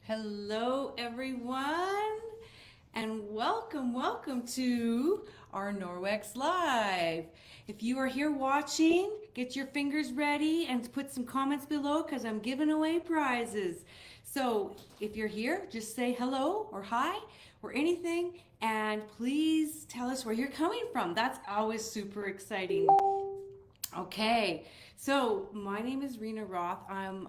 Hello, everyone, and welcome to our Norwex Live. If you are here watching, get your fingers ready and put some comments below because I'm giving away prizes. So if you're here, just say hello or hi or anything, and please tell us where you're coming from. That's always super exciting. Okay, so my name is Rena Roth. I'm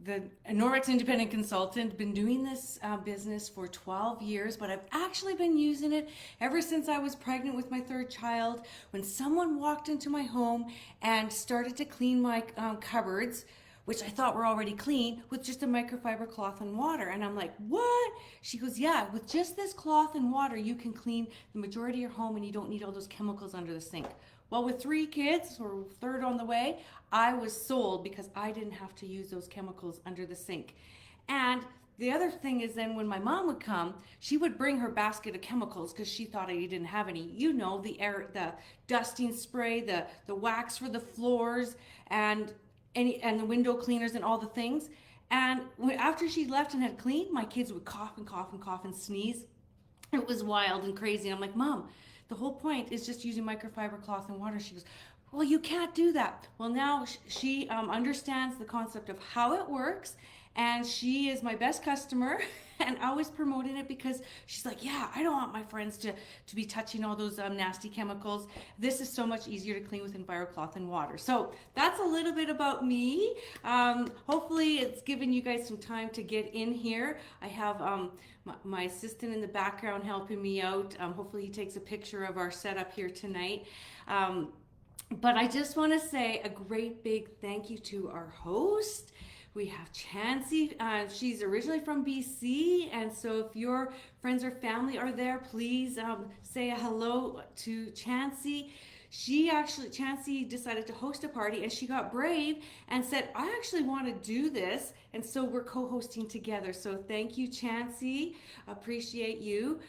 the Norwex independent consultant. Been doing this business for 12 years, but I've actually been using it ever since I was pregnant with my third child. When someone walked into my home and started to clean my cupboards, which I thought were already clean, with just a microfiber cloth and water. And I'm like, what? She goes, yeah, with just this cloth and water, you can clean the majority of your home and you don't need all those chemicals under the sink. Well, with 3 kids, or third on the way, I was sold because I didn't have to use those chemicals under the sink. And the other thing is then when my mom would come, she would bring her basket of chemicals because she thought I didn't have any. You know, the dusting spray, the wax for the floors, and the window cleaners and all the things. And after she left and had cleaned, my kids would cough and cough and cough and sneeze. It was wild and crazy. And I'm like, Mom, the whole point is just using microfiber cloth and water. She goes, well, you can't do that. Well, now she understands the concept of how it works, and she is my best customer and always promoting it because she's like, yeah, I don't want my friends to be touching all those nasty chemicals. This is so much easier to clean with EnviroCloth and water. So that's a little bit about me. Hopefully it's given you guys some time to get in here. I have my assistant in the background helping me out. Hopefully he takes a picture of our setup here tonight. But I just want to say a great big thank you to our host. We have Chansey. She's originally from BC, and so if your friends or family are there, please say a hello to Chansey. Chansey decided to host a party, and she got brave and said, I actually want to do this, and so we're co-hosting together. So thank you, Chansey. Appreciate you.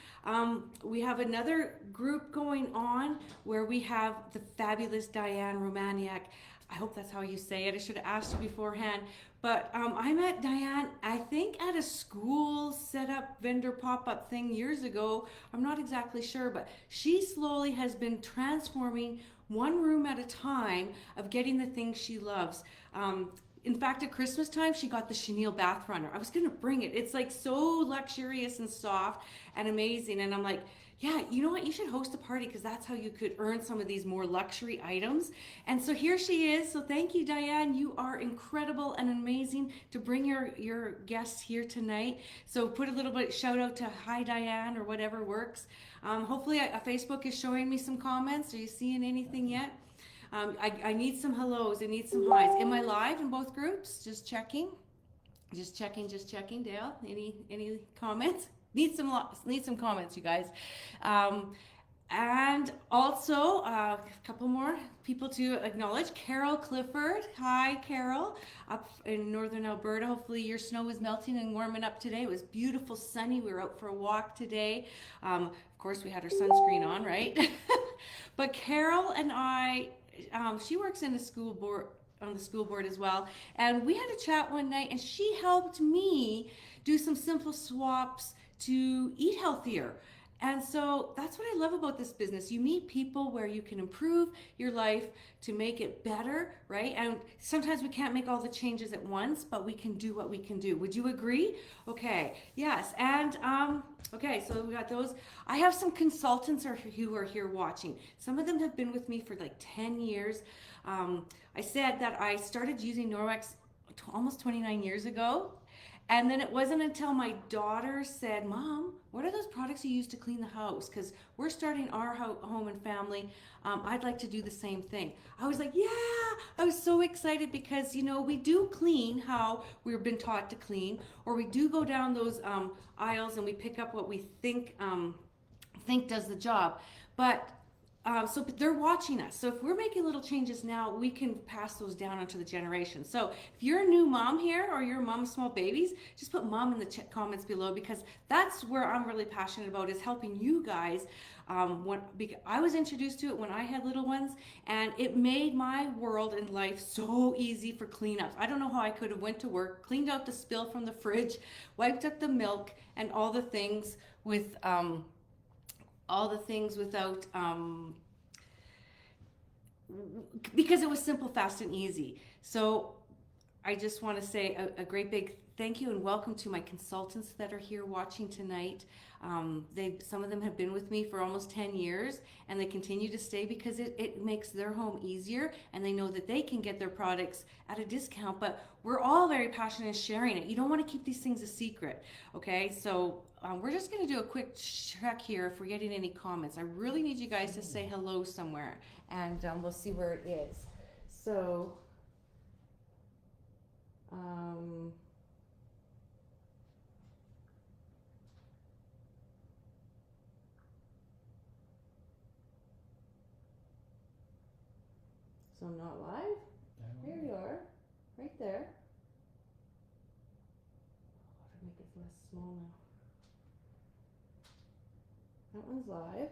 We have another group going on where we have the fabulous Diane Romaniak. I hope that's how you say it. I should have asked you beforehand. But I met Diane, I think, at a school setup vendor pop-up thing years ago. I'm not exactly sure, but she slowly has been transforming one room at a time of getting the things she loves. In fact, at Christmas time, she got the chenille bath runner. I was gonna bring it. It's like so luxurious and soft and amazing. And I'm like, yeah, you know what? You should host a party because that's how you could earn some of these more luxury items. And so here she is. So thank you, Diane. You are incredible and amazing to bring your guests here tonight. So put a little bit shout out to hi, Diane, or whatever works. Hopefully, Facebook is showing me some comments. Are you seeing anything yet? I need some hellos. I need some highs. Am I live in both groups? Just checking. Just checking. Dale, any comments? Need some comments, you guys. And also a couple more people to acknowledge. Carol Clifford. Hi, Carol, up in northern Alberta. Hopefully your snow is melting and warming up today. It was beautiful, sunny. We were out for a walk today. Of course, we had our sunscreen on, right? But Carol and I, she works in the school board, on the school board as well, and we had a chat one night, and she helped me do some simple swaps to eat healthier. And so that's what I love about this business. You meet people where you can improve your life to make it better, right? And sometimes we can't make all the changes at once, but we can do what we can do. Would you agree? Okay, yes. And okay, so we got those. I have some consultants who are here watching. Some of them have been with me for like 10 years. I said that I started using Norwex almost 29 years ago. And then it wasn't until my daughter said, Mom, what are those products you use to clean the house? Because we're starting our home and family. I'd like to do the same thing. I was like, yeah, I was so excited because, you know, we do clean how we've been taught to clean, or we do go down those aisles and we pick up what we think does the job. But so they're watching us. So if we're making little changes now, we can pass those down onto the generation. So if you're a new mom here or you're a mom of small babies, just put mom in the comments below, because that's where I'm really passionate about, is helping you guys. I was introduced to it when I had little ones, and it made my world and life so easy for cleanup. I don't know how I could have went to work, cleaned out the spill from the fridge, wiped up the milk and all the things without because it was simple, fast, and easy. So I just want to say a great big thank you and welcome to my consultants that are here watching tonight. Some of them have been with me for almost 10 years, and they continue to stay because it makes their home easier, and they know that they can get their products at a discount. But we're all very passionate in sharing it. You don't want to keep these things a secret, okay? So we're just going to do a quick check here if we're getting any comments. I really need you guys to say hello somewhere, and we'll see where it is. So so I'm not live? There you are, right there. I'll have to make it less small now. That one's live.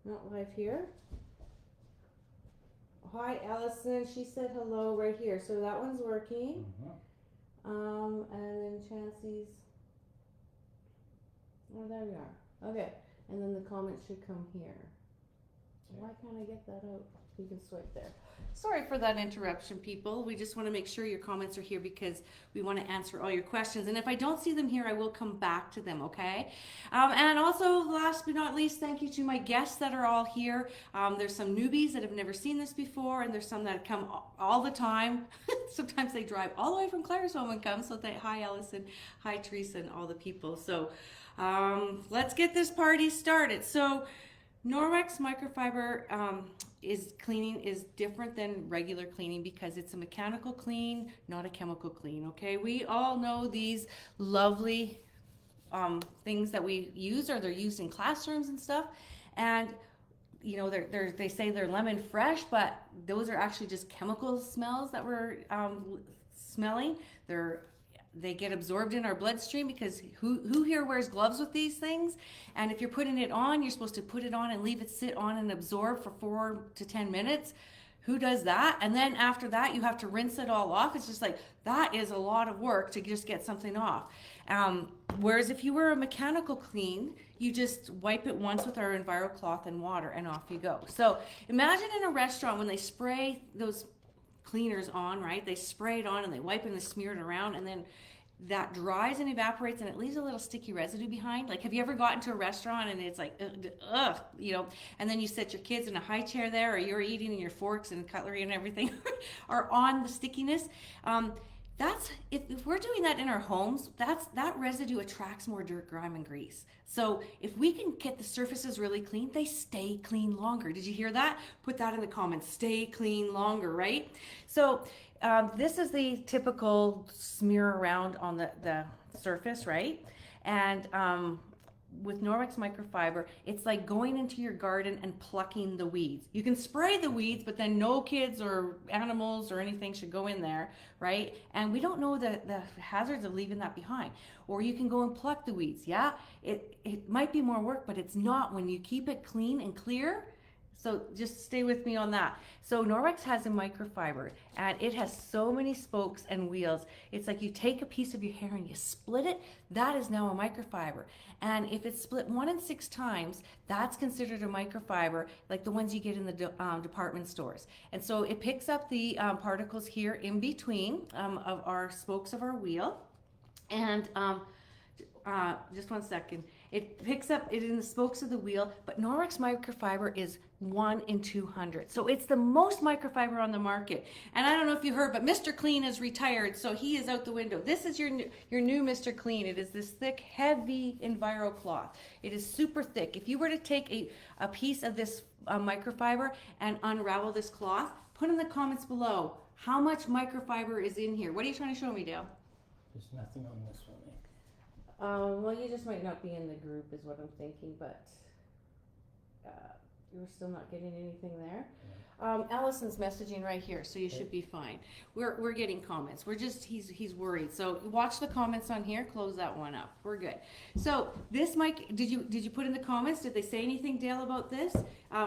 Not live here. Hi, Allison. She said hello right here. So that one's working. And then Chancey's. Oh, there we are. Okay. And then the comments should come here. Why can't I get that out? You can swipe there. Sorry for that interruption, people. We just want to make sure your comments are here because we want to answer all your questions. And if I don't see them here, I will come back to them, okay? And also, last but not least, thank you to my guests that are all here. There's some newbies that have never seen this before, and there's some that come all the time. Sometimes they drive all the way from Claresholm and come. So hi, Allison. Hi, Teresa, and all the people. So let's get this party started. So Norwex microfiber cleaning is different than regular cleaning because it's a mechanical clean, not a chemical clean, okay? We all know these lovely things that we use, or they're used in classrooms and stuff, and you know, they say they're lemon fresh, but those are actually just chemical smells that we're smelling. They get absorbed in our bloodstream because who here wears gloves with these things? And if you're putting it on, you're supposed to put it on and leave it sit on and absorb for 4 to 10 minutes. Who does that? And then after that, you have to rinse it all off. It's just like, that is a lot of work to just get something off. Whereas if you were a mechanical clean, you just wipe it once with our EnviroCloth and water and off you go. So imagine in a restaurant when they spray those cleaners on, right? They spray it on and they wipe it and they smear it around, and then that dries and evaporates and it leaves a little sticky residue behind. Like, have you ever gotten to a restaurant and it's like, ugh, you know, and then you set your kids in a high chair there, or you're eating and your forks and cutlery and everything are on the stickiness? That's if we're doing that in our homes, that residue attracts more dirt, grime, and grease. So if we can get the surfaces really clean, they stay clean longer. Did you hear that? Put that in the comments. Stay clean longer, right? So this is the typical smear around on the surface, right? And with Norwex microfiber, it's like going into your garden and plucking the weeds. You can spray the weeds, but then no kids or animals or anything should go in there, right? And we don't know the hazards of leaving that behind. Or you can go and pluck the weeds. Yeah, it might be more work, but it's not when you keep it clean and clear. So just stay with me on that. So Norwex has a microfiber, and it has so many spokes and wheels. It's like you take a piece of your hair and you split it. That is now a microfiber. And if it's split 1 in 6 times, that's considered a microfiber, like the ones you get in the department stores. And so it picks up the particles here in between of our spokes of our wheel. And just 1 second. It picks up it in the spokes of the wheel, but Norwex microfiber is 1 in 200. So it's the most microfiber on the market. And I don't know if you heard, but Mr. Clean is retired, so he is out the window. This is your new Mr. Clean. It is this thick, heavy EnviroCloth. It is super thick. If you were to take a piece of this microfiber and unravel this cloth, put in the comments below how much microfiber is in here. What are you trying to show me, Dale? There's nothing on this one. Well, you just might not be in the group is what I'm thinking, but you're still not getting anything there. Allison's messaging right here, so you should be fine. We're getting comments. We're just he's worried. So watch the comments on here. Close that one up. We're good. So this mic, did you put in the comments? Did they say anything, Dale, about this?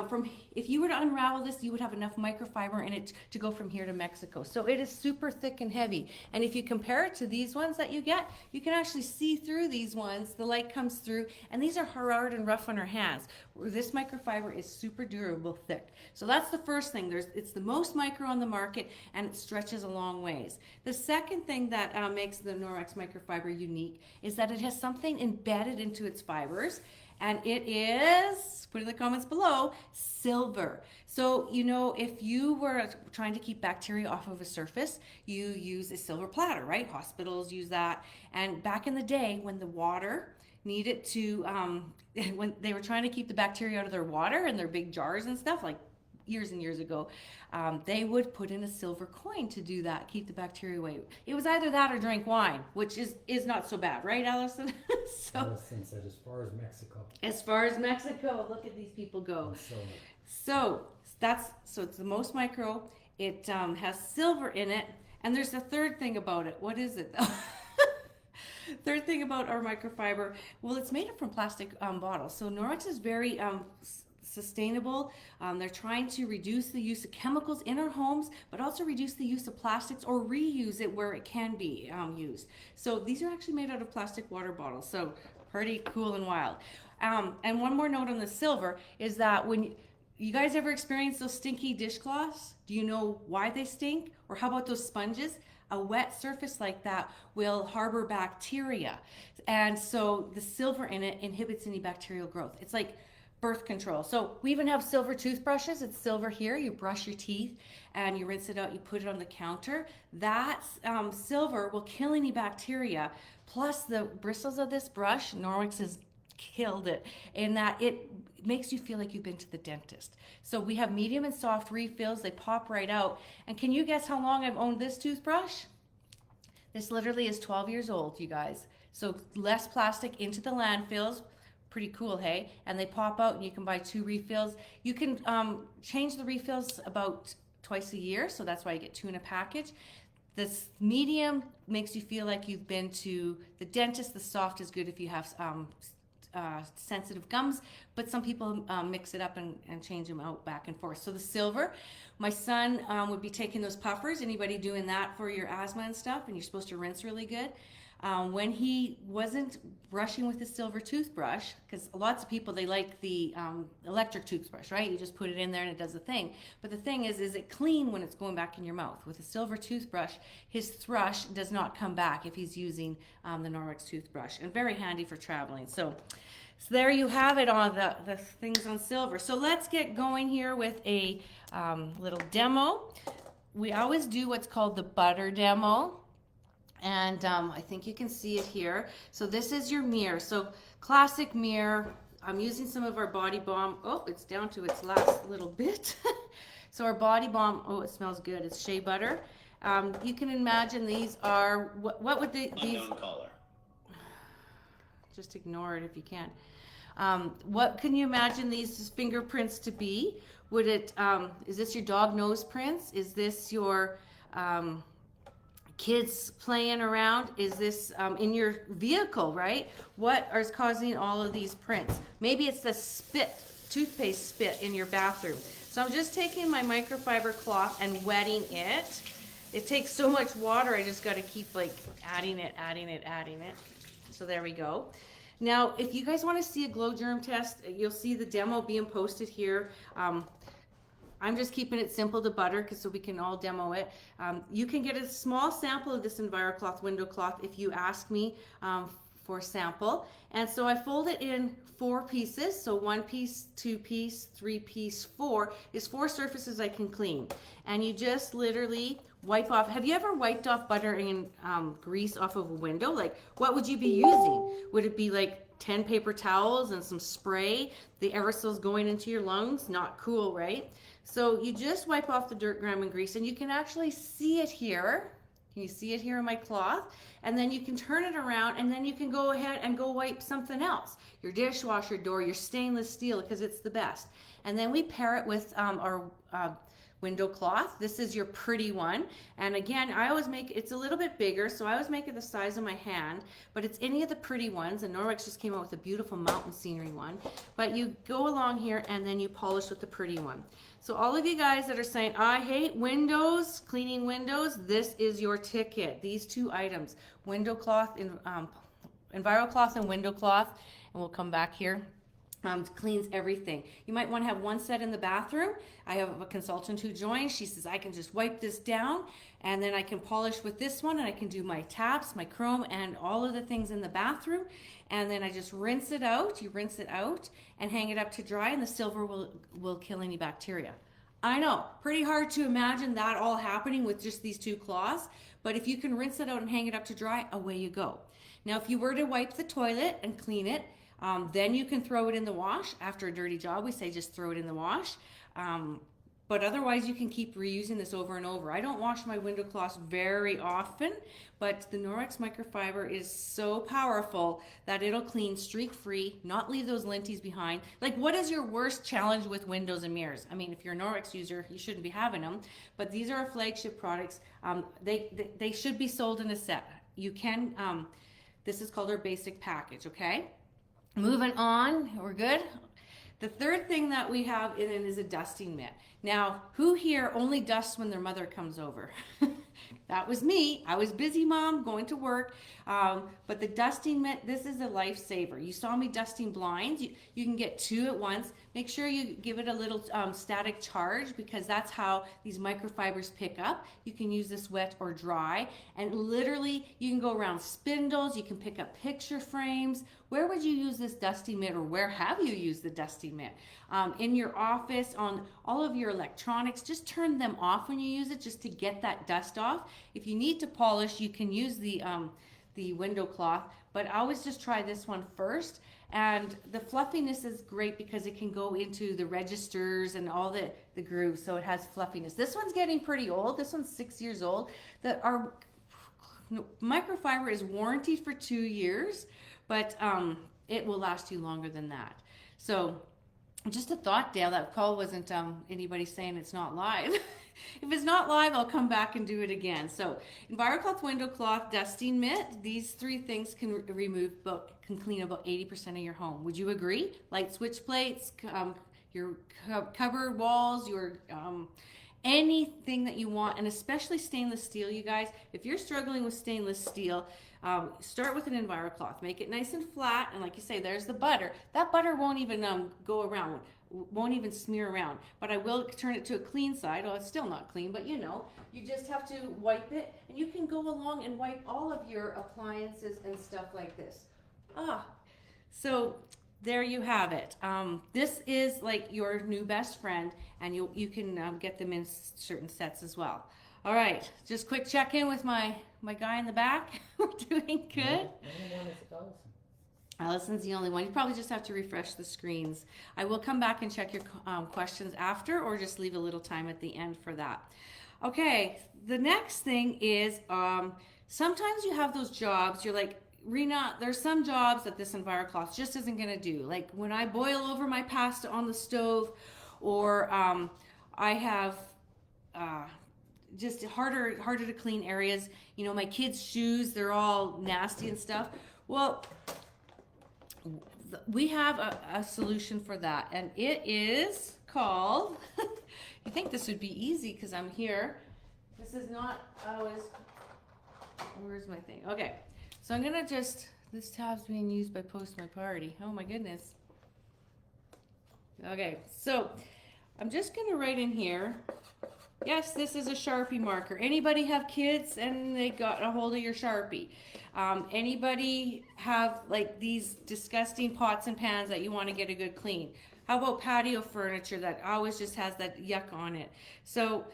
From if you were to unravel this, you would have enough microfiber in it to go from here to Mexico. So it is super thick and heavy. And if you compare it to these ones that you get, you can actually see through these ones. The light comes through, and these are hard and rough on our hands. This microfiber is super durable, thick. So that's the first thing. It's the most micro on the market, and it stretches a long ways. The second thing that makes the Norwex microfiber unique is that it has something embedded into its fibers, and it is, put in the comments below, silver. So, you know, if you were trying to keep bacteria off of a surface, you use a silver platter, right? Hospitals use that. And back in the day when the water needed to, when they were trying to keep the bacteria out of their water and their big jars and stuff, like years and years ago, they would put in a silver coin to do that, keep the bacteria away. It was either that or drink wine, which is not so bad, right, Allison? So, Allison said as far as Mexico. As far as Mexico, look at these people go. So it's the most micro. It has silver in it, and there's a third thing about it. What is it? Third thing about our microfiber, well, it's made up from plastic bottles. So Norwex is very sustainable. They're trying to reduce the use of chemicals in our homes, but also reduce the use of plastics or reuse it where it can be used. So these are actually made out of plastic water bottles. So pretty cool and wild. And one more note on the silver is that when you guys ever experience those stinky dishcloths, do you know why they stink? Or how about those sponges? A wet surface like that will harbor bacteria. And so the silver in it inhibits any bacterial growth. It's like birth control. So we even have silver toothbrushes. It's silver here. You brush your teeth and you rinse it out. You put it on the counter. That silver will kill any bacteria. Plus the bristles of this brush, Norwex has killed it in that it makes you feel like you've been to the dentist. So we have medium and soft refills. They pop right out. And can you guess how long I've owned this toothbrush? This literally is 12 years old, you guys. So less plastic into the landfills. Pretty cool, hey? And they pop out and you can buy 2 refills. You can change the refills about twice a year, so that's why you get 2 in a package. This medium makes you feel like you've been to the dentist. The soft is good if you have sensitive gums, but some people mix it up and change them out back and forth. So the silver, my son would be taking those puffers. Anybody doing that for your asthma and stuff, and you're supposed to rinse really good. When he wasn't brushing with the silver toothbrush, because lots of people, they like the electric toothbrush, right? You just put it in there and it does the thing. But the thing is it clean when it's going back in your mouth? With a silver toothbrush, his thrush does not come back if he's using the Norwex toothbrush, and very handy for traveling. So there you have it on the things on silver. So let's get going here with a little demo. We always do what's called the butter demo. And I think you can see it here. So this is your mirror. So classic mirror. I'm using some of our Body Balm. Oh, it's down to its last little bit. So our Body Balm, oh, it smells good. It's shea butter. You can imagine these are, what would these? Unknown color. Just ignore it if you can. What can you imagine these fingerprints to be? Would it, is this your dog nose prints? Is this your kids playing around? Is this in your vehicle, right? What is causing all of these prints? Maybe it's the toothpaste spit in your bathroom. So I'm just taking my microfiber cloth and wetting it. It takes so much water, I just got to keep like adding it. So there we go. Now, if you guys want to see a glow germ test, you'll see the demo being posted here. I'm just keeping it simple to butter so we can all demo it. You can get a small sample of this EnviroCloth window cloth if you ask me for a sample. And so I fold it in 4 pieces. So 1 piece, 2 piece, 3 piece, 4 is 4 surfaces I can clean. And you just literally wipe off. Have you ever wiped off butter and grease off of a window? Like, what would you be using? Would it be like 10 paper towels and some spray? The aerosol's going into your lungs? Not cool, right? So you just wipe off the dirt, grime, and grease, and you can actually see it here. Can you see it here in my cloth? And then you can turn it around, and then you can go ahead and go wipe something else. Your dishwasher door, your stainless steel, because it's the best. And then we pair it with our window cloth. This is your pretty one. And again, I always make, it's a little bit bigger, so I always make it the size of my hand, but it's any of the pretty ones. And Norwex just came out with a beautiful mountain scenery one. But you go along here and then you polish with the pretty one. So all of you guys that are saying, I hate windows, cleaning windows, this is your ticket. These two items, window cloth, Enviro cloth and window cloth, and we'll come back here. Cleans everything. You might want to have one set in the bathroom. I have a consultant who joined. She says I can just wipe this down and then I can polish with this one, and I can do my taps, my chrome, and all of the things in the bathroom. And then I just rinse it out. You rinse it out and hang it up to dry, and the silver will kill any bacteria. I know, pretty hard to imagine that all happening with just these two cloths, but if you can rinse it out and hang it up to dry, away you go. Now, if you were to wipe the toilet and clean it, then you can throw it in the wash. After a dirty job, we say just throw it in the wash. But otherwise, you can keep reusing this over and over. I don't wash my window cloths very often, but the Norwex microfiber is so powerful that it'll clean streak-free, not leave those linties behind. Like, what is your worst challenge with windows and mirrors? I mean, if you're a Norwex user, you shouldn't be having them, but these are our flagship products. They should be sold in a set. You can, this is called our basic package, okay? Moving on, we're good. The third thing that we have in it is a dusting mitt. Now, who here only dusts when their mother comes over? That was me. I was busy mom, going to work. But the dusting mitt, this is a lifesaver. You saw me dusting blinds. You can get two at once. Make sure you give it a little static charge, because that's how these microfibers pick up. You can use this wet or dry. And literally, you can go around spindles. You can pick up picture frames. Where would you use this dusting mitt, or where have you used the dusting mitt? In your office, on all of your electronics, just turn them off when you use it, just to get that dust off. If you need to polish, you can use the window cloth, but I always just try this one first. And the fluffiness is great because it can go into the registers and all the grooves, so it has fluffiness. This one's getting pretty old. This one's 6 years old. Our microfiber is warranted for 2 years, but it will last you longer than that. So just a thought, Dale, that call wasn't anybody saying it's not live. If it's not live, I'll come back and do it again. So EnviroCloth, window cloth, dusting mitt, these three things can clean about 80% of your home. Would you agree? Light switch plates, your cupboard walls, your anything that you want, and especially stainless steel, you guys. If you're struggling with stainless steel, start with an EnviroCloth. Make it nice and flat, and like you say, there's the butter. That butter won't even go around, won't even smear around. But I will turn it to a clean side. Oh, it's still not clean, but you know, you just have to wipe it, and you can go along and wipe all of your appliances and stuff like this. So there you have it. This is like your new best friend, and you can get them in certain sets as well. All right, just quick check in with my guy in the back. We're doing good. Allison. Allison's the only one. You probably just have to refresh the screens. I will come back and check your questions after, or just leave a little time at the end for that. Okay, the next thing is sometimes you have those jobs, you're like, Rena, there's some jobs that this EnviroCloth just isn't going to do. Like when I boil over my pasta on the stove, or I have just harder to clean areas. You know, my kids' shoes, they're all nasty and stuff. Well, we have a solution for that, and it is called, you think this would be easy because I'm here. This is not always, where's my thing? Okay, so I'm gonna just, this tab's being used by Post My Party. Oh my goodness. Okay, so I'm just gonna write in here, yes, this is a Sharpie marker. Anybody have kids and they got a hold of your Sharpie? Anybody have like these disgusting pots and pans that you want to get a good clean? How about patio furniture that always just has that yuck on it? So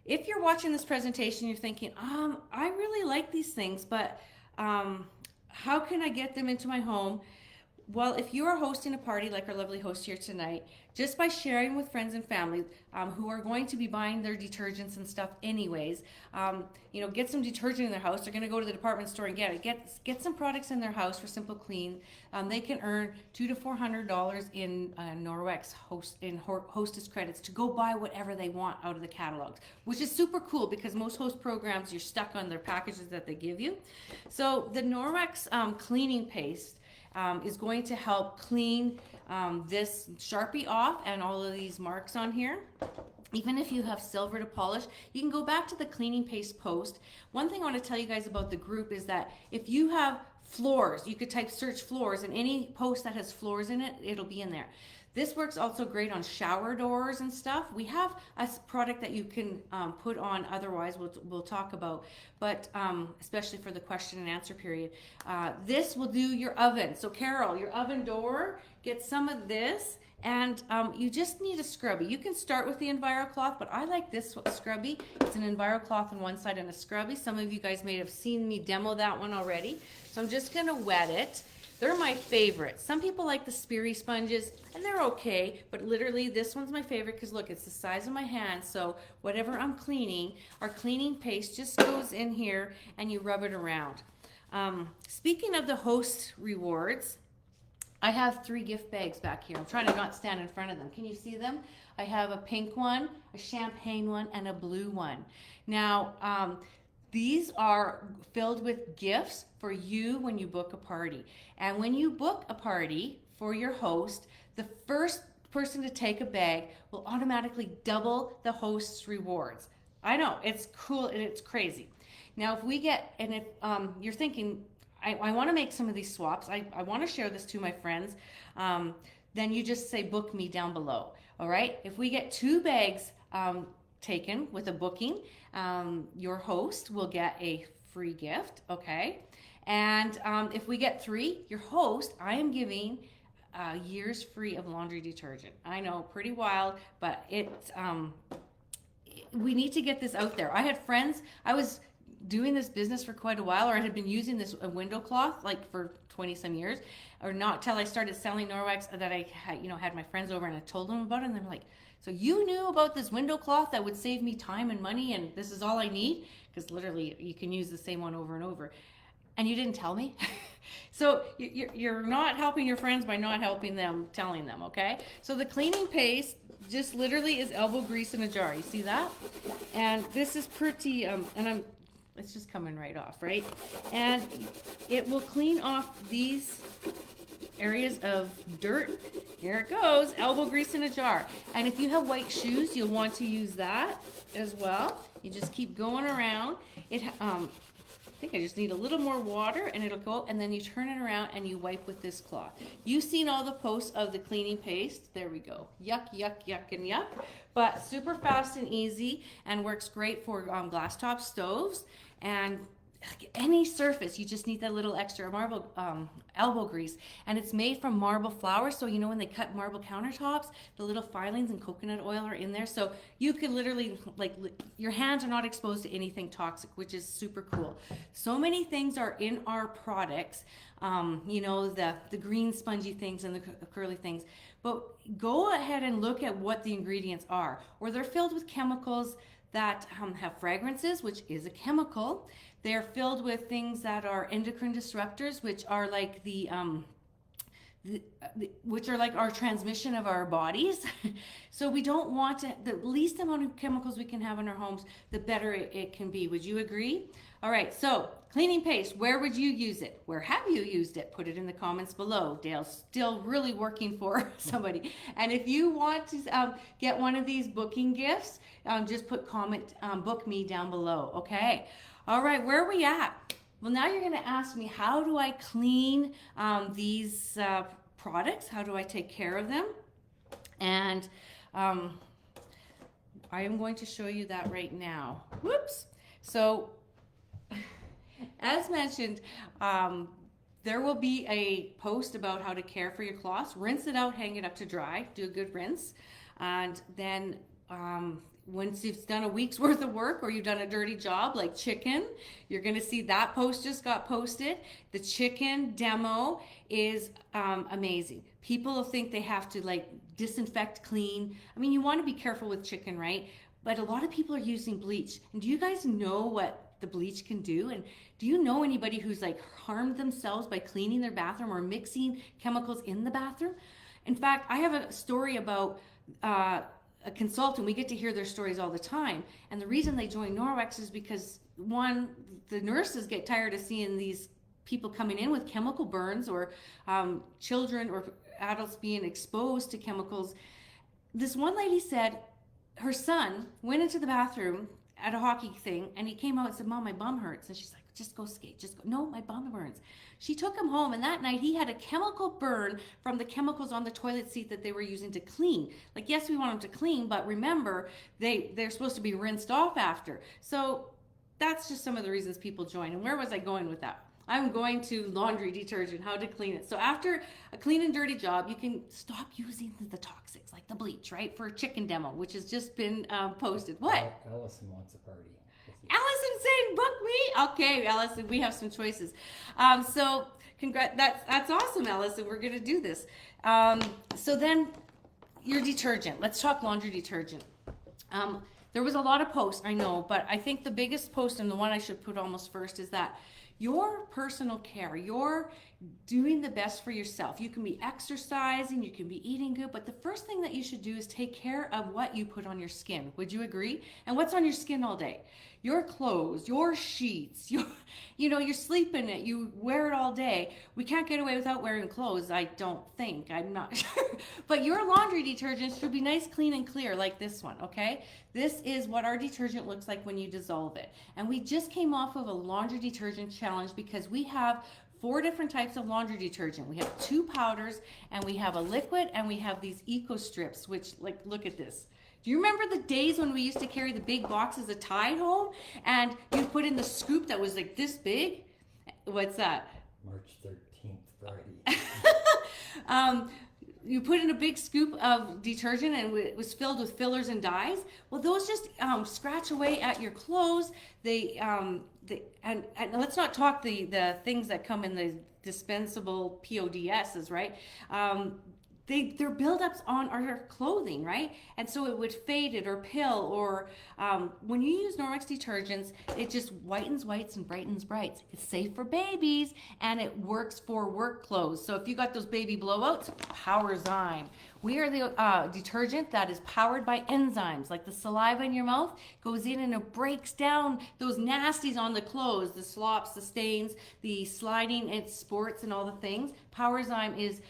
if you're watching this presentation, you're thinking, I really like these things, but how can I get them into my home? Well, if you are hosting a party like our lovely host here tonight, just by sharing with friends and family who are going to be buying their detergents and stuff anyways, get some detergent in their house. They're going to go to the department store and get it. Get some products in their house for Simple Clean. They can earn $200 to $400 in Norwex hostess credits to go buy whatever they want out of the catalogs, which is super cool because most host programs you're stuck on their packages that they give you. So the Norwex cleaning paste is going to help clean this Sharpie off and all of these marks on here. Even if you have silver to polish, you can go back to the cleaning paste post. One thing I want to tell you guys about the group is that if you have floors, you could type search floors, and any post that has floors in it, it'll be in there. This works also great on shower doors and stuff. We have a product that you can put on otherwise, we'll talk about, but especially for the question and answer period. This will do your oven. So Carol, your oven door, get some of this, and you just need a scrubby. You can start with the EnviroCloth, but I like this scrubby. It's an EnviroCloth on one side and a scrubby. Some of you guys may have seen me demo that one already. So I'm just gonna wet it. They're my favorite. Some people like the Speary sponges, and they're okay, but literally this one's my favorite because look, it's the size of my hand, so whatever I'm cleaning, our cleaning paste just goes in here and you rub it around. Speaking of the host rewards, I have 3 gift bags back here. I'm trying to not stand in front of them. Can you see them? I have a pink one, a champagne one, and a blue one. Now, these are filled with gifts for you when you book a party. And when you book a party for your host, the first person to take a bag will automatically double the host's rewards. I know, it's cool and it's crazy. Now, if we get, and if you're thinking, I want to make some of these swaps, I want to share this to my friends, then you just say book me down below. All right, if we get 2 bags taken with a booking, your host will get a free gift, okay? And if we get 3, your host, I am giving years free of laundry detergent. I know, pretty wild, but we need to get this out there. I had friends, I was doing this business for quite a while, or I had been using this window cloth like for 20 some years, or not till I started selling Norwex, that I had my friends over and I told them about it, and they're like, so you knew about this window cloth that would save me time and money, and this is all I need? Because literally you can use the same one over and over. And you didn't tell me? So you're not helping your friends by not helping them, telling them, okay? So the cleaning paste just literally is elbow grease in a jar. You see that? And this is pretty, it's just coming right off, right? And it will clean off these areas of dirt. Here it goes, elbow grease in a jar. And if you have white shoes, you'll want to use that as well. You just keep going around. I think I just need a little more water and it'll go, and then you turn it around and you wipe with this cloth. You've seen all the posts of the cleaning paste. There we go. Yuck, yuck, yuck, and yuck. But super fast and easy, and works great for glass top stoves and any surface. You just need that little extra marble elbow grease, and it's made from marble flour, so you know when they cut marble countertops, the little filings and coconut oil are in there, so you can literally, your hands are not exposed to anything toxic, which is super cool. So many things are in our products, the green spongy things and the curly things, but go ahead and look at what the ingredients are, or they're filled with chemicals that have fragrances, which is a chemical. They're filled with things that are endocrine disruptors, which are like which are like our transmission of our bodies. So we don't want to, the least amount of chemicals we can have in our homes, the better it can be. Would you agree? All right, so cleaning paste, where would you use it? Where have you used it? Put it in the comments below. Dale's still really working for somebody. And if you want to get one of these booking gifts, just put comment, book me down below, okay? All right, where are we at? Well, now you're gonna ask me, how do I clean these products? How do I take care of them? And I am going to show you that right now. Whoops. So, as mentioned, there will be a post about how to care for your cloths. Rinse it out, hang it up to dry, do a good rinse, and then once you've done a week's worth of work or you've done a dirty job like chicken, you're going to see that post just got posted. The chicken demo is amazing. People think they have to like disinfect, clean. I mean, you want to be careful with chicken, right? But a lot of people are using bleach. And do you guys know what the bleach can do? And do you know anybody who's like harmed themselves by cleaning their bathroom or mixing chemicals in the bathroom? In fact, I have a story about a consultant. We get to hear their stories all the time. And the reason they join Norwex is because, one, the nurses get tired of seeing these people coming in with chemical burns or children or adults being exposed to chemicals. This one lady said her son went into the bathroom at a hockey thing and he came out and said, "Mom, my bum hurts." And she's like, "Just go skate, just go." "No, my bum burns." She took him home, and that night he had a chemical burn from the chemicals on the toilet seat that they were using to clean. Like, yes, we want them to clean, but remember, they're supposed to be rinsed off after. So that's just some of the reasons people join. And where was I going with that? I'm going to laundry detergent, how to clean it. So after a clean and dirty job, you can stop using the toxics, like the bleach, right? For a chicken demo, which has just been posted. What? Allison wants a party. Allison saying, "Book me." Okay, Allison, we have some choices. So congrats. That's awesome, Allison. We're gonna do this. So then your detergent. Let's talk laundry detergent. There was a lot of posts, I know, but I think the biggest post and the one I should put almost first is that your personal care, you're doing the best for yourself. You can be exercising, you can be eating good, but the first thing that you should do is take care of what you put on your skin. Would you agree? And what's on your skin all day? Your clothes, your sheets, you're sleeping it, you wear it all day. We can't get away without wearing clothes, I don't think. I'm not sure. But your laundry detergent should be nice, clean, and clear like this one, okay? This is what our detergent looks like when you dissolve it. And we just came off of a laundry detergent challenge because we have 4 different types of laundry detergent. We have 2 powders, and we have a liquid, and we have these eco strips, which, like, look at this. Do you remember the days when we used to carry the big boxes of Tide home and you put in the scoop that was like this big? What's that? March 13th, Friday. You put in a big scoop of detergent and it was filled with fillers and dyes. Well, those just scratch away at your clothes. And let's not talk the things that come in the dispensable PODSs, right? They're buildups on our clothing, right? And so it would fade it or pill or when you use Norwex detergents, it just whitens whites and brightens brights. It's safe for babies and it works for work clothes. So if you got those baby blowouts, Powerzyme. We are the detergent that is powered by enzymes, like the saliva in your mouth goes in and it breaks down those nasties on the clothes, the slops, the stains, the sliding, and sports and all the things. Powerzyme is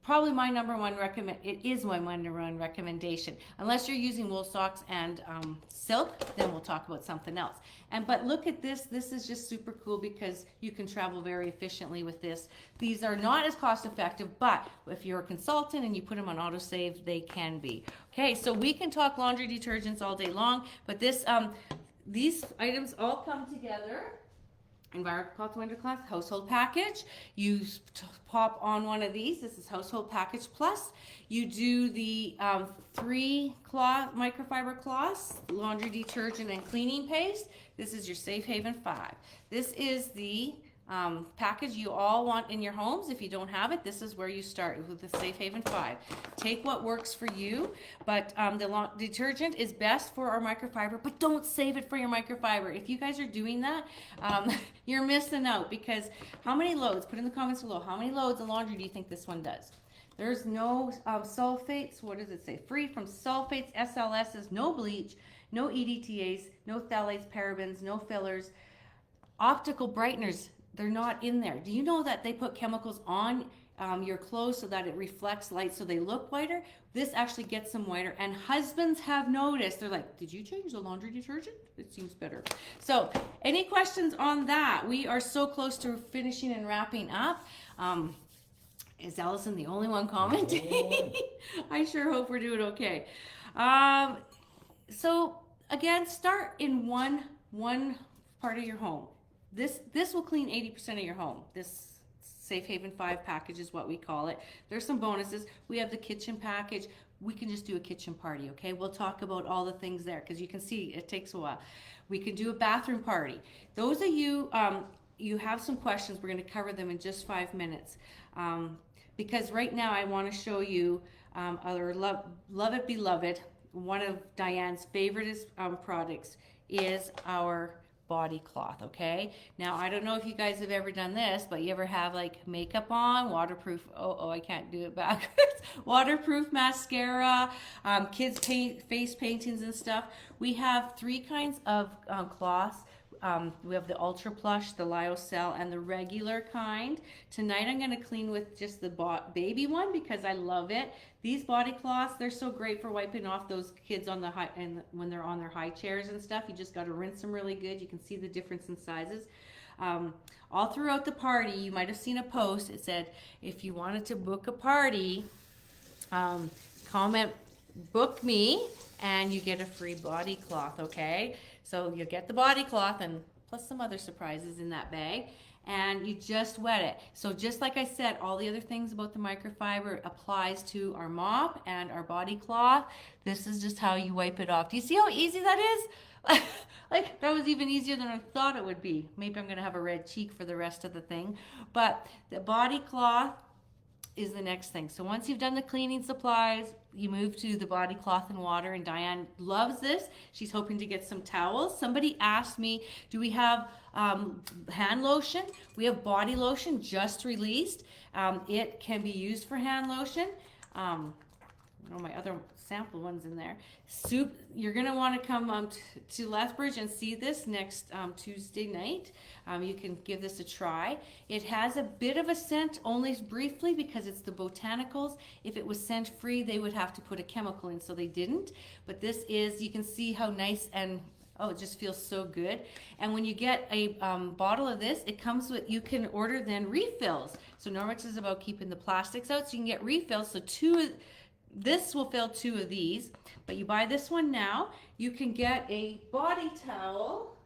probably my number one recommendation. Unless you're using wool socks and silk, then we'll talk about something else. But look at this. This is just super cool because you can travel very efficiently with this. These are not as cost effective, but if you're a consultant and you put them on autosave, they can be. Okay, so we can talk laundry detergents all day long, but these items all come together. Environmental cloth, winter cloth, household package. You pop on one of these. This is household package plus. You do the 3 cloth microfiber cloths, laundry detergent and cleaning paste. This is your Safe Haven 5. This is the package you all want in your homes. If you don't have it, this is where you start with the Safe Haven 5. Take what works for you, but the detergent is best for our microfiber, but don't save it for your microfiber. If you guys are doing that, you're missing out because how many loads, put in the comments below, how many loads of laundry do you think this one does? There's no sulfates, what does it say? Free from sulfates, SLSs, no bleach, no EDTAs, no phthalates, parabens, no fillers, optical brighteners. They're not in there. Do you know that they put chemicals on your clothes so that it reflects light so they look whiter? This actually gets them whiter. And husbands have noticed. They're like, "Did you change the laundry detergent? It seems better." So any questions on that? We are so close to finishing and wrapping up. Is Allison the only one commenting? I sure hope we're doing okay. So again, start in one part of your home. This will clean 80% of your home. This Safe Haven 5 package is what we call it. There's some bonuses. We have the kitchen package. we can just do a kitchen party, okay? We'll talk about all the things there because you can see it takes a while. We can do a bathroom party. Those of you, you have some questions, we're going to cover them in just 5 minutes. Because right now I want to show you our Love It Beloved. One of Diane's favorite products is our body cloth, okay? Now, I don't know if you guys have ever done this, but you ever have like makeup on, waterproof, oh, I can't do it backwards, waterproof mascara, kids paint, face paintings and stuff. We have 3 kinds of cloths. We have the Ultra Plush, the Lyocell, and the regular kind. Tonight I'm going to clean with just the baby one because I love it. These body cloths, they're so great for wiping off those kids on the high, and when they're on their high chairs and stuff. You just got to rinse them really good. You can see the difference in sizes. All throughout the party, you might have seen a post. It said, if you wanted to book a party, comment book me and you get a free body cloth, okay? So you'll get the body cloth and plus some other surprises in that bag, and you just wet it. So just like I said, all the other things about the microfiber applies to our mop and our body cloth. This is just how you wipe it off. Do you see how easy that is? Like, that was even easier than I thought it would be. Maybe I'm gonna have a red cheek for the rest of the thing. But the body cloth is the next thing. So once you've done the cleaning supplies, you move to the body cloth and water, and Diane loves this. She's hoping to get some towels. Somebody asked me, do we have hand lotion? We have body lotion just released. It can be used for hand lotion. My other sample ones in there. Soup, you're going to want to come to Lethbridge and see this next Tuesday night. You can give this a try. It has a bit of a scent, only briefly, because it's the botanicals. If it was scent free, they would have to put a chemical in, so they didn't. But this is, you can see how nice and oh, it just feels so good. And when you get a bottle of this, it comes with, you can order then refills. So Norwex is about keeping the plastics out, so you can get refills. So this will fill 2 of these, but you buy this one now, you can get a body towel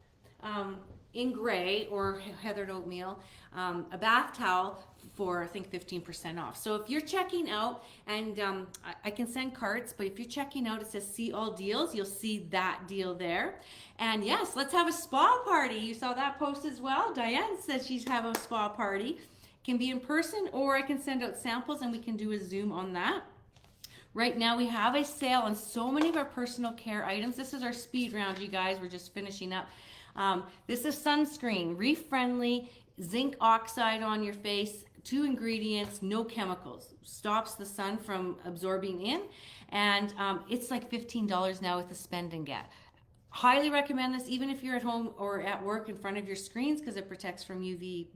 in gray or heathered oatmeal, a bath towel for I think 15% off. So if you're checking out, and I can send carts, but if you're checking out, it says see all deals, you'll see that deal there. And yes, let's have a spa party. You saw that post as well. Diane says she's having a spa party. It can be in person, or I can send out samples and we can do a Zoom on that. Right now we have a sale on so many of our personal care items. This is our speed round, you guys. We're just finishing up. This is sunscreen, reef friendly, zinc oxide on your face, 2 ingredients, no chemicals. Stops the sun from absorbing in, and it's like $15 now with the spend and get. Highly recommend this, even if you're at home or at work in front of your screens, because it protects from UV,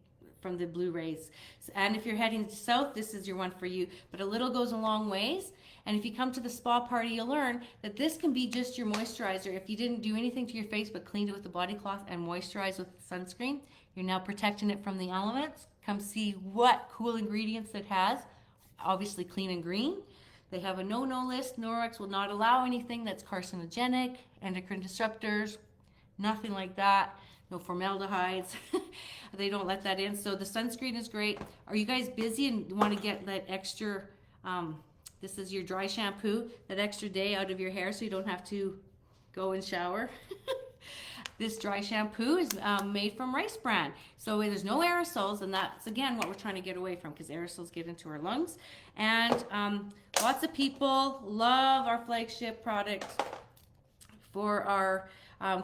from the blue rays. And if you're heading south, this is your one for you. But a little goes a long ways. And if you come to the spa party, you'll learn that this can be just your moisturizer. If you didn't do anything to your face but cleaned it with the body cloth and moisturized with sunscreen, you're now protecting it from the elements. Come see what cool ingredients it has. Obviously clean and green. They have a no-no list. Norwex will not allow anything that's carcinogenic, endocrine disruptors, nothing like that. No formaldehydes. They don't let that in. So the sunscreen is great. Are you guys busy and want to get that extra, this is your dry shampoo, that extra day out of your hair so you don't have to go and shower? This dry shampoo is made from rice bran. So there's no aerosols, and that's, again, what we're trying to get away from, because aerosols get into our lungs. And lots of people love our flagship product for our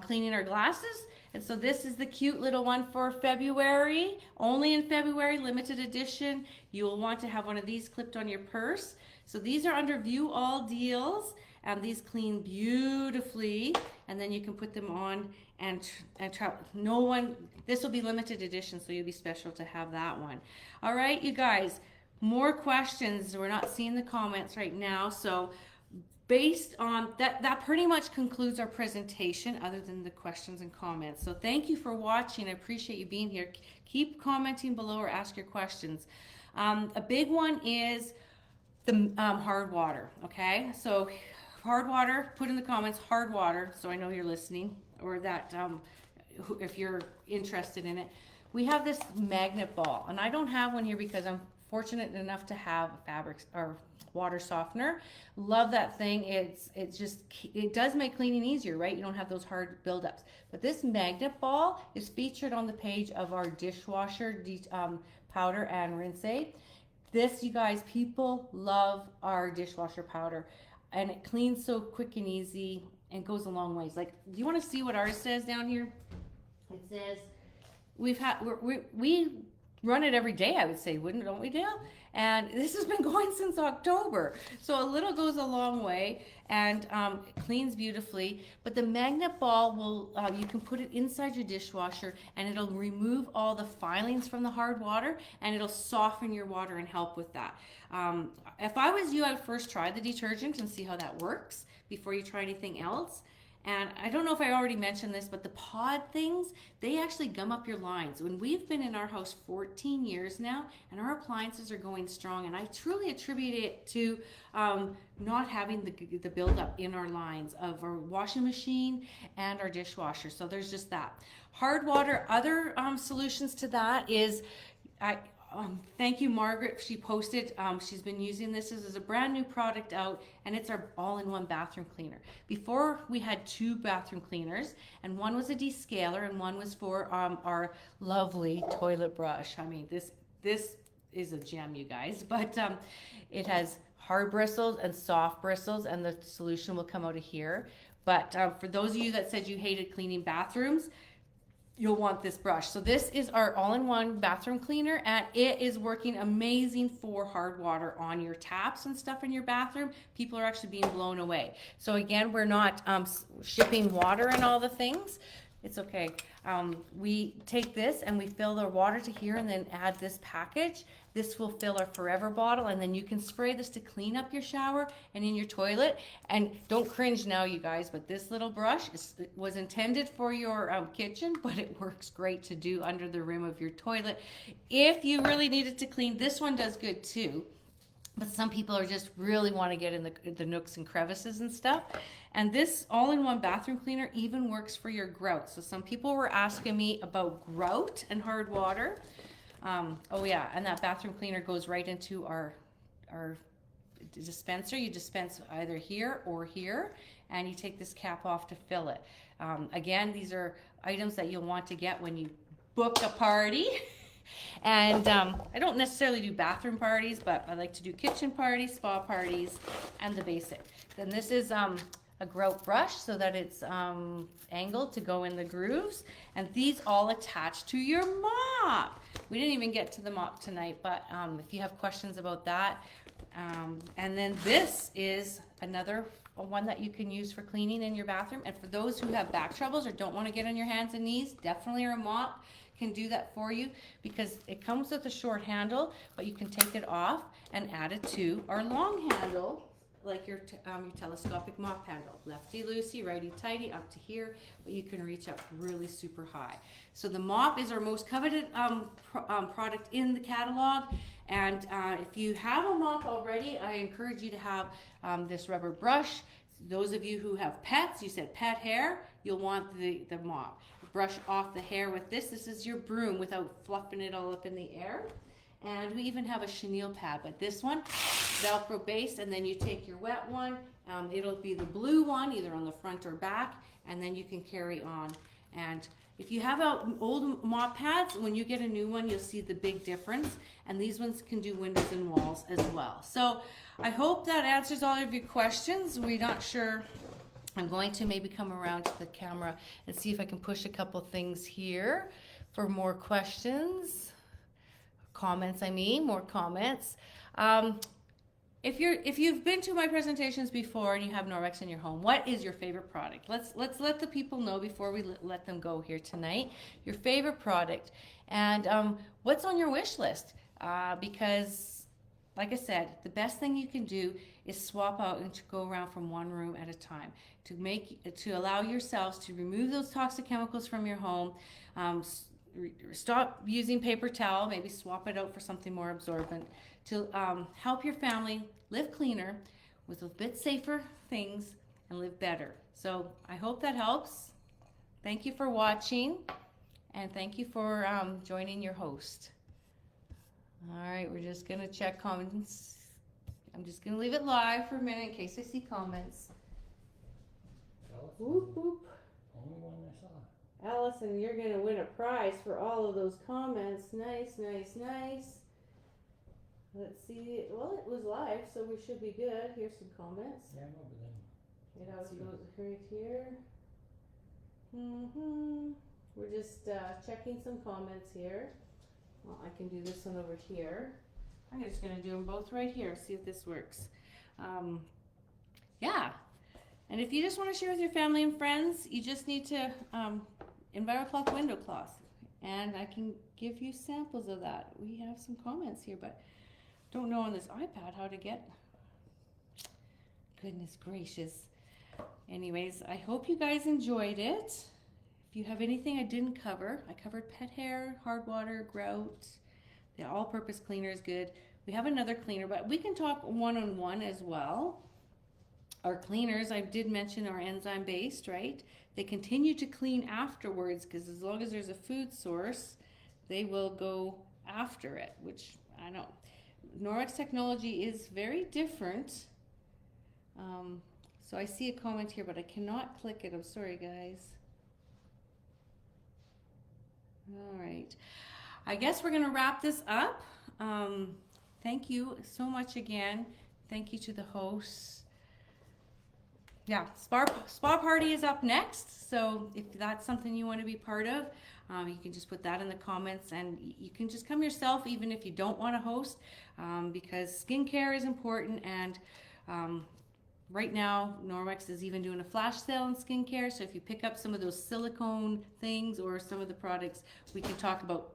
cleaning our glasses. And so this is the cute little one for February, only in February, limited edition. You will want to have one of these clipped on your purse. So these are under view all deals, and these clean beautifully, and then you can put them on and try. No one, this will be limited edition, so you'll be special to have that one. All right, you guys, more questions. We're not seeing the comments right now, so based on that pretty much concludes our presentation, other than the questions and comments. So thank you for watching. I appreciate you being here. Keep commenting below or ask your questions. A big one is the hard water, okay? So hard water, put in the comments hard water, so I know you're listening, or that if you're interested in it. We have this magnet ball, and I don't have one here because I'm fortunate enough to have a fabric or water softener. Love that thing. It does make cleaning easier, right? You don't have those hard buildups. But this magnet ball is featured on the page of our dishwasher powder and rinse aid. This, you guys, people love our dishwasher powder, and it cleans so quick and easy and goes a long ways. Like, do you want to see what ours says down here? It says we run it every day, I would say, don't we, Dale? And this has been going since October. So a little goes a long way, and it cleans beautifully. But the magnet ball will, you can put it inside your dishwasher, and it'll remove all the filings from the hard water, and it'll soften your water and help with that. If I was you, I'd first try the detergent and see how that works before you try anything else. And I don't know if I already mentioned this, but the pod things, they actually gum up your lines. When we've been in our house 14 years now, and our appliances are going strong, and I truly attribute it to not having the buildup in our lines of our washing machine and our dishwasher. So there's just that. Hard water, other solutions to that is, thank you, Margaret. She posted, she's been using this as a brand new product out, and it's our all-in-one bathroom cleaner. Before, we had 2 bathroom cleaners, and one was a descaler and one was for our lovely toilet brush. I mean, this is a gem, you guys, but it has hard bristles and soft bristles, and the solution will come out of here. But for those of you that said you hated cleaning bathrooms, you'll want this brush. So this is our all-in-one bathroom cleaner, and it is working amazing for hard water on your taps and stuff in your bathroom. People are actually being blown away. So again, we're not shipping water and all the things. It's okay. We take this and we fill the water to here and then add this package. This will fill our forever bottle, and then you can spray this to clean up your shower and in your toilet. And don't cringe now, you guys, but this little brush was intended for your kitchen, but it works great to do under the rim of your toilet. If you really need it to clean, this one does good too. But some people are just really want to get in the nooks and crevices and stuff. And this all-in-one bathroom cleaner even works for your grout. So some people were asking me about grout and hard water. Oh yeah, and that bathroom cleaner goes right into our dispenser. You dispense either here or here, and you take this cap off to fill it. Again, these are items that you'll want to get when you book a party. And I don't necessarily do bathroom parties, but I like to do kitchen parties, spa parties, and the basic. Then this is a grout brush so that it's angled to go in the grooves. And these all attach to your mop. We didn't even get to the mop tonight, but if you have questions about that. And then this is another one that you can use for cleaning in your bathroom. And for those who have back troubles or don't want to get on your hands and knees, definitely a mop can do that for you, because it comes with a short handle, but you can take it off and add it to our long handle, like your telescopic mop handle. Lefty loosey, righty tighty, up to here, but you can reach up really super high. So the mop is our most coveted product in the catalog. And if you have a mop already, I encourage you to have this rubber brush. Those of you who have pets, you said pet hair, you'll want the mop. Brush off the hair with this. This is your broom without fluffing it all up in the air. And we even have a chenille pad, but this one, Velcro based, and then you take your wet one. It'll be the blue one, either on the front or back, and then you can carry on. And if you have old mop pads, when you get a new one, you'll see the big difference. And these ones can do windows and walls as well. So I hope that answers all of your questions. We're not sure. I'm going to maybe come around to the camera and see if I can push a couple things here for more questions. Comments, I mean, more comments. If you've been to my presentations before and you have Norwex in your home, what is your favorite product? Let's let the people know before we let them go here tonight. Your favorite product, and what's on your wish list? Because, like I said, the best thing you can do is swap out and to go around from one room at a time to allow yourselves to remove those toxic chemicals from your home. Stop using paper towel, maybe swap it out for something more absorbent to help your family live cleaner with a bit safer things and live better. So I hope that helps. Thank you for watching, and thank you for joining your host. All right, we're just gonna check comments. I'm just gonna leave it live for a minute in case I see comments. Whoop, whoop. Only one I saw. Allison, you're gonna win a prize for all of those comments. Nice, nice, nice. Let's see. Well, it was live, so we should be good. Here's some comments. Yeah, no, but then. It always goes right here. We're just checking some comments here. Well, I can do this one over here. I'm just gonna do them both right here. See if this works. Yeah. And if you just want to share with your family and friends, you just need to EnviroCloth window cloth, and I can give you samples of that. We have some comments here, but don't know on this iPad how to get. Goodness gracious. Anyways, I hope you guys enjoyed it. If you have anything I didn't cover, I covered pet hair, hard water, grout. The all-purpose cleaner is good. We have another cleaner, but we can talk one-on-one as well. Our cleaners, I did mention, are enzyme-based, right? They continue to clean afterwards because as long as there's a food source, they will go after it, which I know. Norwex technology is very different. So I see a comment here, but I cannot click it. I'm sorry, guys. All right. I guess we're going to wrap this up. Thank you so much again. Thank you to the hosts. Yeah, spa party is up next, so if that's something you want to be part of, you can just put that in the comments, and you can just come yourself even if you don't want to host, because skincare is important. And right now Norwex is even doing a flash sale in skincare, so if you pick up some of those silicone things or some of the products, we can talk about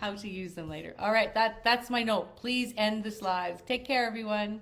how to use them later. All right, that's my note. Please end this live. Take care, everyone.